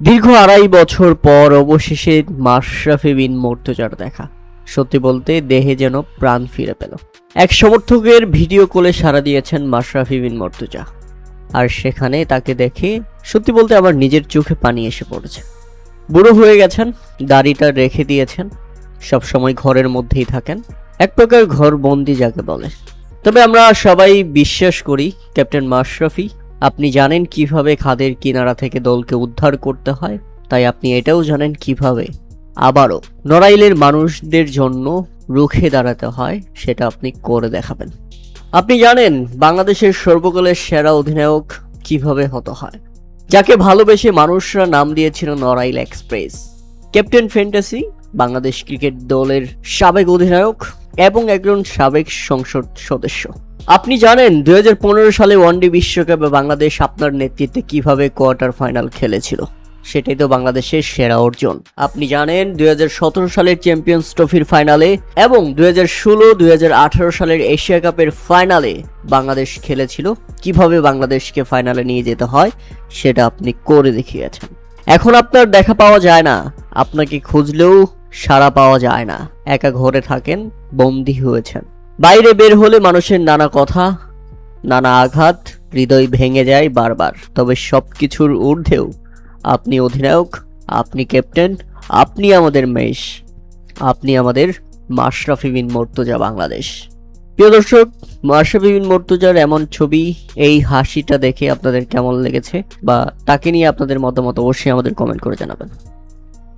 দীর্ঘ 2.5 বছর পর অবশেষে মাশরাফি বিন মুর্তজার দেখা। সত্যি বলতে দেহে যেন প্রাণ ফিরে পেল। এক সমর্থকের ভিডিও কলে সাড়া দিয়েছেন মাশরাফি বিন মুর্তজা, আর সেখানে তাকে দেখে সত্যি বলতে আমার নিজের চোখে পানি এসে পড়েছে। বুড়ো হয়ে গেছেন, দাড়িটা রেখে দিয়েছেন, সবসময় ঘরের মধ্যেই থাকেন, এক প্রকার ঘর বন্দি যাকে বলে। তবে আমরা সবাই বিশ্বাস করি ক্যাপ্টেন মাশরাফি আপনি জানেন কিভাবে খাদের কিনারা থেকে দলকে উদ্ধার করতে হয়, তাই আপনি এটাও জানেন কিভাবে আবারও নড়াইলের মানুষদের জন্য রুখে দাঁড়াতে হয়, সেটা আপনি করে দেখাবেন। আপনি জানেন বাংলাদেশের সর্বকালের সেরা অধিনায়ক কিভাবে হতে হয়, যাকে ভালোবেসে মানুষরা নাম দিয়েছিল Narail express. Captain fantasy Bangladesh cricket দলের সাবেক অধিনায়ক এবং একজন সাবেক সংসদ সদস্য। আপনি জানেন 2015 সালে ওয়ানডে বিশ্বকাপে বাংলাদেশ আপনার নেতৃত্বে কিভাবে কোয়ার্টার ফাইনাল খেলেছিল, সেটাই তো বাংলাদেশের সেরা অর্জন। আপনি জানেন 2017 সালের চ্যাম্পিয়ন্স ট্রফির ফাইনালে এবং 2016, 2018 সালের এশিয়া কাপের ফাইনালে বাংলাদেশ খেলেছিল, কিভাবে বাংলাদেশকে ফাইনালে নিয়ে যেতে হয় সেটা আপনি করে দেখিয়েছেন। এখন আপনার দেখা পাওয়া যায় না, আপনাকে খুঁজলেও সাড়া পাওয়া যায় না, একা ঘরে থাকেন, বন্দী হয়েছেন। বাইরে বের হলে মানুষের নানা কথা, নানা আঘাত, হৃদয় ভেঙে যায় বারবার। তবে সবকিছুর ঊর্ধ্বেও আপনি অধিনায়ক, আপনি ক্যাপ্টেন, আপনি আমাদের মেষ, আপনি আমাদের মাশরাফি বিন মুর্তজা বাংলাদেশ। প্রিয় দর্শক, মাশরাফি বিন মুর্তজার এমন ছবি, এই হাসিটা দেখে আপনাদের কেমন লেগেছে বা তাকে নিয়ে আপনাদের মতামত অবশ্যই আমাদের কমেন্ট করে জানাবেন।